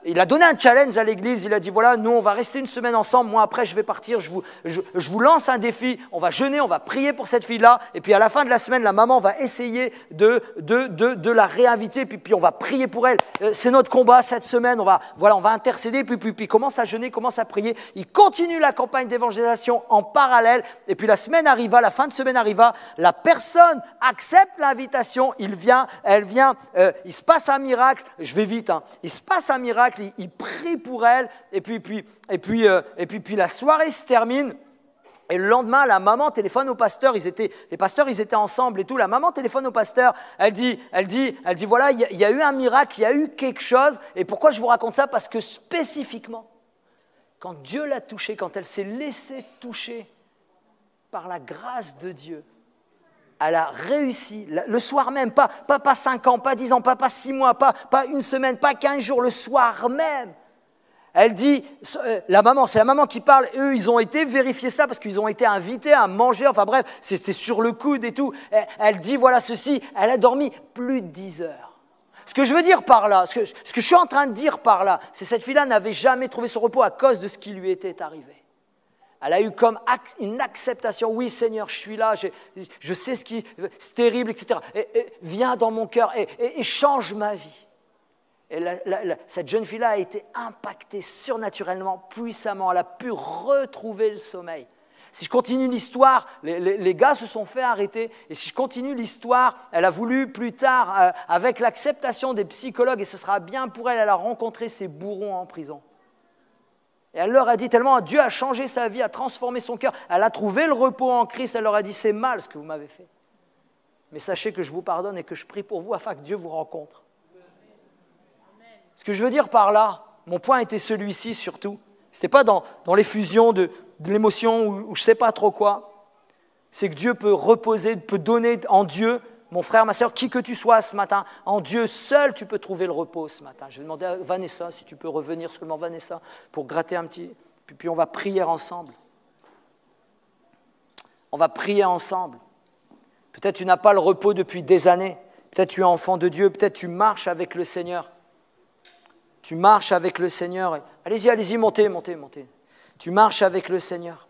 Il a donné un challenge à l'église, il a dit voilà, nous on va rester une semaine ensemble, moi après je vais partir, je vous lance un défi, on va jeûner, on va prier pour cette fille-là, et puis à la fin de la semaine, la maman va essayer de la réinviter, puis on va prier pour elle. C'est notre combat cette semaine, on va intercéder, puis il commence à jeûner, commence à prier, il continue la campagne d'évangélisation en parallèle, et puis la fin de semaine arriva, la personne accepte l'invitation, elle vient, il se passe un miracle, je vais vite, hein, il se passe un miracle, il prie pour elle, et puis la soirée se termine, et le lendemain, la maman téléphone au pasteur, les pasteurs ils étaient ensemble et tout, la maman téléphone au pasteur, elle dit voilà, il y a eu un miracle, il y a eu quelque chose, et pourquoi je vous raconte ça? Parce que spécifiquement, quand Dieu l'a touchée, quand elle s'est laissée toucher par la grâce de Dieu, elle a réussi, le soir même, pas 5 ans, pas 10 ans, pas 6 mois, pas 1 semaine, pas 15 jours, le soir même. Elle dit, c'est la maman qui parle, eux ils ont été vérifier ça parce qu'ils ont été invités à manger, enfin bref, c'était sur le coude et tout. Elle dit voilà ceci, elle a dormi plus de 10 heures. Ce que je veux dire par là, ce que je suis en train de dire par là, c'est que cette fille-là n'avait jamais trouvé son repos à cause de ce qui lui était arrivé. Elle a eu comme une acceptation, oui Seigneur, je suis là, je sais c'est terrible, etc. Et viens dans mon cœur et change ma vie. Et cette jeune fille-là a été impactée surnaturellement, puissamment, elle a pu retrouver le sommeil. Si je continue l'histoire, les gars se sont fait arrêter, et si je continue l'histoire, elle a voulu plus tard, avec l'acceptation des psychologues, et ce sera bien pour elle, elle a rencontré ses bourreaux en prison. Et elle leur a dit tellement, Dieu a changé sa vie, a transformé son cœur, elle a trouvé le repos en Christ, elle leur a dit, c'est mal ce que vous m'avez fait. Mais sachez que je vous pardonne et que je prie pour vous afin que Dieu vous rencontre. Ce que je veux dire par là, mon point était celui-ci surtout, ce n'était pas dans l'effusion de l'émotion ou je ne sais pas trop quoi, c'est que Dieu peut reposer, peut donner en Dieu. Mon frère, ma soeur, qui que tu sois ce matin, en Dieu seul, tu peux trouver le repos ce matin. Je vais demander à Vanessa, si tu peux revenir seulement, Vanessa, pour gratter un petit... Puis on va prier ensemble. On va prier ensemble. Peut-être tu n'as pas le repos depuis des années. Peut-être tu es enfant de Dieu. Peut-être tu marches avec le Seigneur. Tu marches avec le Seigneur. Allez-y, montez. Tu marches avec le Seigneur.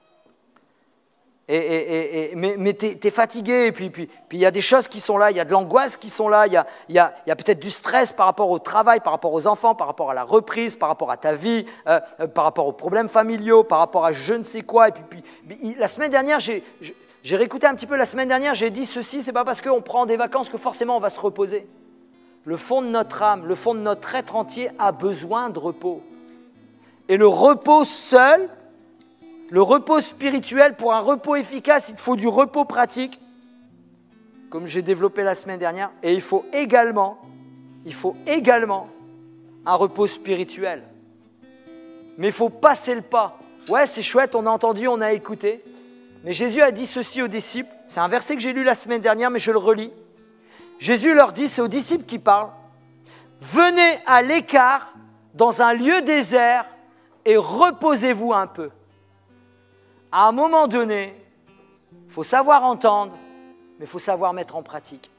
Mais tu es fatigué, et puis il y a des choses qui sont là, il y a de l'angoisse qui sont là, il y a peut-être du stress par rapport au travail, par rapport aux enfants, par rapport à la reprise, par rapport à ta vie, par rapport aux problèmes familiaux, par rapport à je ne sais quoi. Et puis la semaine dernière, j'ai réécouté un petit peu la semaine dernière, j'ai dit ceci, c'est pas parce qu'on prend des vacances que forcément on va se reposer. Le fond de notre âme, le fond de notre être entier a besoin de repos. Et le repos seul, le repos spirituel, pour un repos efficace, il te faut du repos pratique, comme j'ai développé la semaine dernière, et il faut également un repos spirituel. Mais il faut passer le pas. Ouais, c'est chouette, on a entendu, on a écouté, mais Jésus a dit ceci aux disciples, c'est un verset que j'ai lu la semaine dernière, mais je le relis. Jésus leur dit, c'est aux disciples qui parlent, « Venez à l'écart, dans un lieu désert, et reposez-vous un peu. » À un moment donné, il faut savoir entendre, mais il faut savoir mettre en pratique.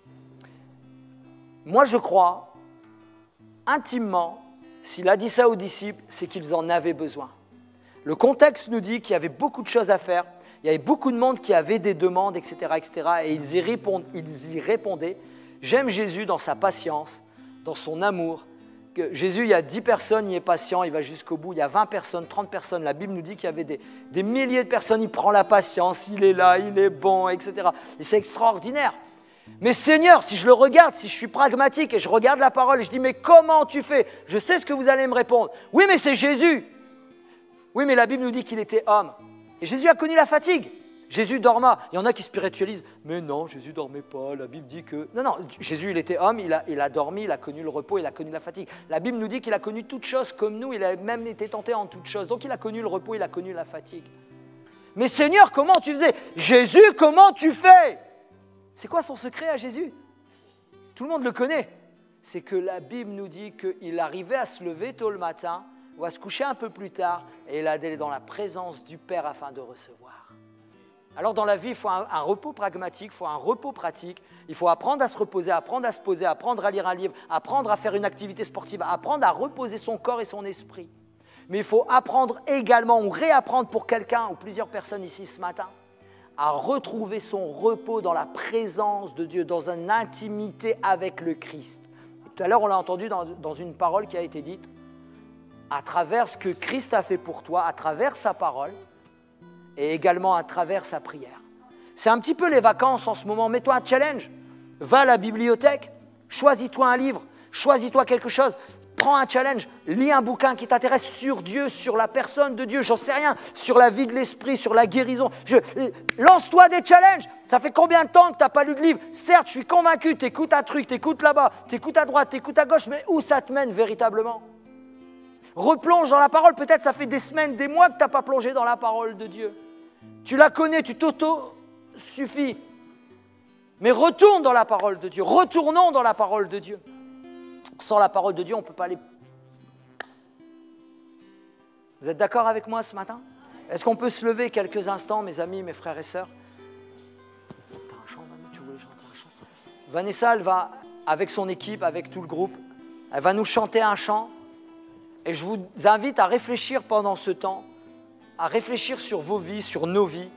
Moi, je crois intimement, s'il a dit ça aux disciples, c'est qu'ils en avaient besoin. Le contexte nous dit qu'il y avait beaucoup de choses à faire. Il Il y avait beaucoup de monde qui avait des demandes, etc. et ils y répondaient. J'aime Jésus dans sa patience, dans son amour. Jésus, il y a 10 personnes, il est patient, il va jusqu'au bout. Il y a 20 personnes, 30 personnes. La Bible nous dit qu'il y avait des milliers de personnes. Il prend la patience, il est là, il est bon, etc. Et c'est extraordinaire. Mais Seigneur, si je le regarde, si je suis pragmatique et je regarde la parole et je dis, mais comment tu fais? Je sais ce que vous allez me répondre. Oui, mais c'est Jésus. Oui, mais la Bible nous dit qu'il était homme. Et Jésus a connu la fatigue. Jésus dorma. Il y en a qui spiritualisent. Mais non, Jésus ne dormait pas. La Bible dit que... Non, Jésus, il était homme, il a dormi, il a connu le repos, il a connu la fatigue. La Bible nous dit qu'il a connu toutes choses comme nous. Il a même été tenté en toutes choses. Donc, il a connu le repos, il a connu la fatigue. Mais Seigneur, comment tu faisais? Jésus, comment tu fais? C'est quoi son secret à Jésus? Tout le monde le connaît. C'est que la Bible nous dit qu'il arrivait à se lever tôt le matin ou à se coucher un peu plus tard et il allait dans la présence du Père afin de recevoir. Alors dans la vie, il faut un repos pragmatique, il faut un repos pratique. Il faut apprendre à se reposer, apprendre à se poser, apprendre à lire un livre, apprendre à faire une activité sportive, apprendre à reposer son corps et son esprit. Mais il faut apprendre également ou réapprendre pour quelqu'un ou plusieurs personnes ici ce matin à retrouver son repos dans la présence de Dieu, dans une intimité avec le Christ. Et tout à l'heure, on l'a entendu dans une parole qui a été dite, à travers ce que Christ a fait pour toi, à travers sa parole et également à travers sa prière. C'est un petit peu les vacances en ce moment. Mets-toi un challenge. Va à la bibliothèque, choisis-toi un livre, choisis-toi quelque chose. Prends un challenge, lis un bouquin qui t'intéresse sur Dieu, sur la personne de Dieu, j'en sais rien, sur la vie de l'esprit, sur la guérison. Lance-toi des challenges. Ça fait combien de temps que tu n'as pas lu de livre? Certes, je suis convaincu, tu écoutes un truc, tu écoutes là-bas, tu écoutes à droite, tu écoutes à gauche, mais où ça te mène véritablement? Replonge dans la parole, peut-être ça fait des semaines, des mois que tu n'as pas plongé dans la parole de Dieu. Tu la connais, tu t'auto-suffis. Mais retourne dans la parole de Dieu, retournons dans la parole de Dieu. Sans la parole de Dieu, on ne peut pas aller. Vous êtes d'accord avec moi ce matin? Est-ce qu'on peut se lever quelques instants, mes amis, mes frères et sœurs? T'as un chant, Vanessa? Tu voulais chanter un chant? Vanessa, elle va, avec son équipe, avec tout le groupe, elle va nous chanter un chant. Et je vous invite à réfléchir pendant ce temps, à réfléchir sur vos vies, sur nos vies,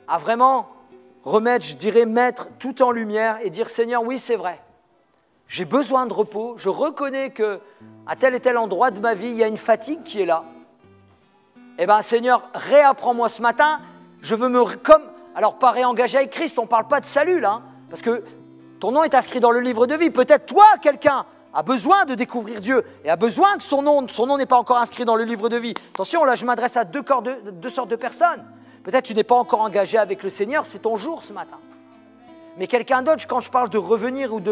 à vraiment remettre, je dirais, mettre tout en lumière et dire, Seigneur, oui, c'est vrai. J'ai besoin de repos, je reconnais qu'à tel et tel endroit de ma vie, il y a une fatigue qui est là. Eh bien, Seigneur, réapprends-moi ce matin, je veux alors pas réengager avec Christ, on ne parle pas de salut là, parce que ton nom est inscrit dans le livre de vie. Peut-être toi, quelqu'un, a besoin de découvrir Dieu et a besoin que son nom n'est pas encore inscrit dans le livre de vie. Attention, là, je m'adresse à deux sortes de personnes. Peut-être tu n'es pas encore engagé avec le Seigneur, c'est ton jour ce matin. Mais quelqu'un d'autre, quand je parle de revenir ou de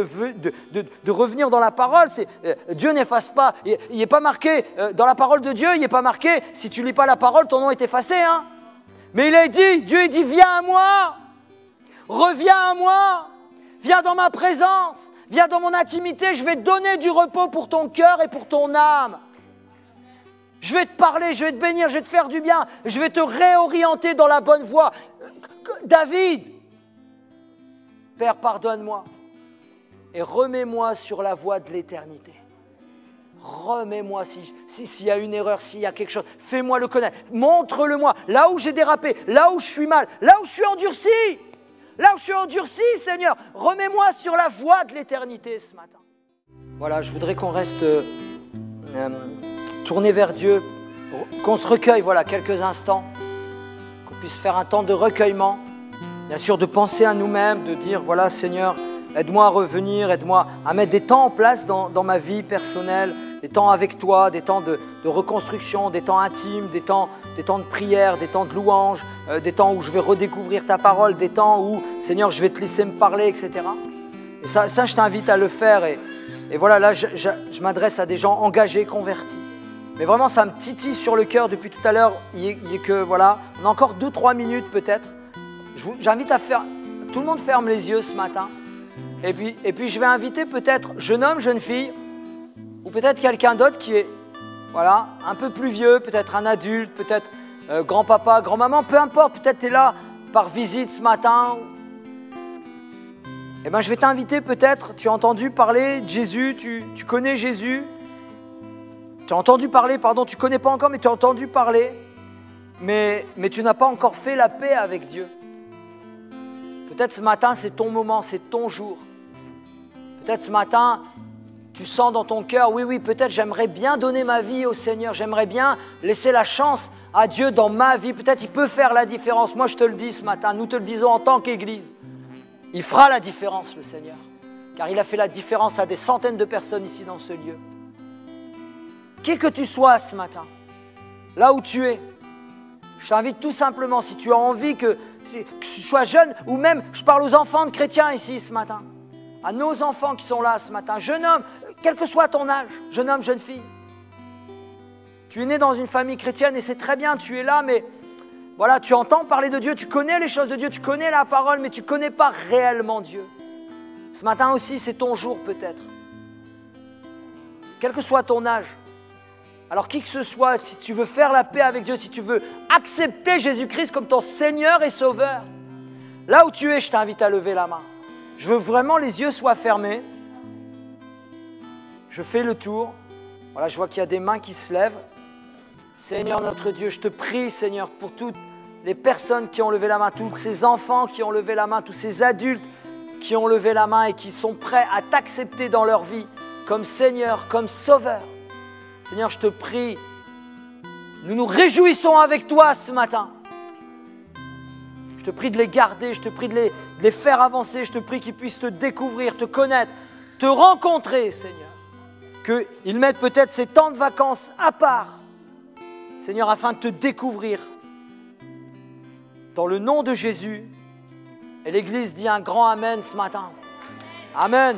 revenir dans la parole, c'est Dieu n'efface pas. Il n'est pas marqué, dans la parole de Dieu, il n'est pas marqué, si tu ne lis pas la parole, ton nom est effacé. Hein. Mais il est dit, Dieu dit, viens à moi, reviens à moi, viens dans ma présence, viens dans mon intimité, je vais te donner du repos pour ton cœur et pour ton âme. Je vais te parler, je vais te bénir, je vais te faire du bien, je vais te réorienter dans la bonne voie. David, Père, pardonne-moi et remets-moi sur la voie de l'éternité. Remets-moi s'il y a une erreur, s'il y a quelque chose. Fais-moi le connaître. Montre-le-moi. Là où j'ai dérapé, là où je suis mal, là où je suis endurci. Là où je suis endurci, Seigneur. Remets-moi sur la voie de l'éternité ce matin. Voilà, je voudrais qu'on reste tourné vers Dieu, qu'on se recueille, voilà, quelques instants, qu'on puisse faire un temps de recueillement. Bien sûr, de penser à nous-mêmes, de dire, voilà, Seigneur, aide-moi à revenir, aide-moi à mettre des temps en place dans ma vie personnelle, des temps avec toi, des temps de reconstruction, des temps intimes, des temps de prière, des temps de louange, des temps où je vais redécouvrir ta parole, des temps où, Seigneur, je vais te laisser me parler, etc. Et ça je t'invite à le faire. Et voilà, là, je m'adresse à des gens engagés, convertis. Mais vraiment, ça me titille sur le cœur depuis tout à l'heure. Voilà, on a encore 2-3 minutes peut-être. J'invite à faire, tout le monde ferme les yeux ce matin. Et puis je vais inviter peut-être jeune homme, jeune fille, ou peut-être quelqu'un d'autre qui est voilà, un peu plus vieux, peut-être un adulte, peut-être grand-papa, grand-maman, peu importe, peut-être tu es là par visite ce matin. Eh bien, je vais t'inviter peut-être, tu as entendu parler de Jésus, tu connais Jésus. Tu as entendu parler, pardon, tu ne connais pas encore, mais tu as entendu parler. mais tu n'as pas encore fait la paix avec Dieu. Peut-être ce matin, c'est ton moment, c'est ton jour. Peut-être ce matin, tu sens dans ton cœur, oui, peut-être j'aimerais bien donner ma vie au Seigneur, j'aimerais bien laisser la chance à Dieu dans ma vie. Peut-être il peut faire la différence. Moi, je te le dis ce matin, nous te le disons en tant qu'Église. Il fera la différence, le Seigneur, car il a fait la différence à des centaines de personnes ici dans ce lieu. Qui que tu sois ce matin, là où tu es, je t'invite tout simplement, si tu as envie que tu sois jeune, ou même, je parle aux enfants de chrétiens ici ce matin, à nos enfants qui sont là ce matin, jeune homme, quel que soit ton âge, jeune homme, jeune fille. Tu es né dans une famille chrétienne et c'est très bien, tu es là, mais voilà, tu entends parler de Dieu, tu connais les choses de Dieu, tu connais la parole, mais tu ne connais pas réellement Dieu. Ce matin aussi, c'est ton jour peut-être. Quel que soit ton âge. Alors qui que ce soit, si tu veux faire la paix avec Dieu, si tu veux accepter Jésus-Christ comme ton Seigneur et Sauveur, là où tu es, je t'invite à lever la main. Je veux vraiment les yeux soient fermés. Je fais le tour. Voilà, je vois qu'il y a des mains qui se lèvent. Seigneur notre Dieu, je te prie, Seigneur, pour toutes les personnes qui ont levé la main, tous ces enfants qui ont levé la main, tous ces adultes qui ont levé la main et qui sont prêts à t'accepter dans leur vie comme Seigneur, comme Sauveur. Seigneur, je te prie, nous nous réjouissons avec toi ce matin. Je te prie de les garder, je te prie de les faire avancer, je te prie qu'ils puissent te découvrir, te connaître, te rencontrer, Seigneur. Qu'ils mettent peut-être ces temps de vacances à part, Seigneur, afin de te découvrir. Dans le nom de Jésus, et l'Église dit un grand Amen ce matin. Amen.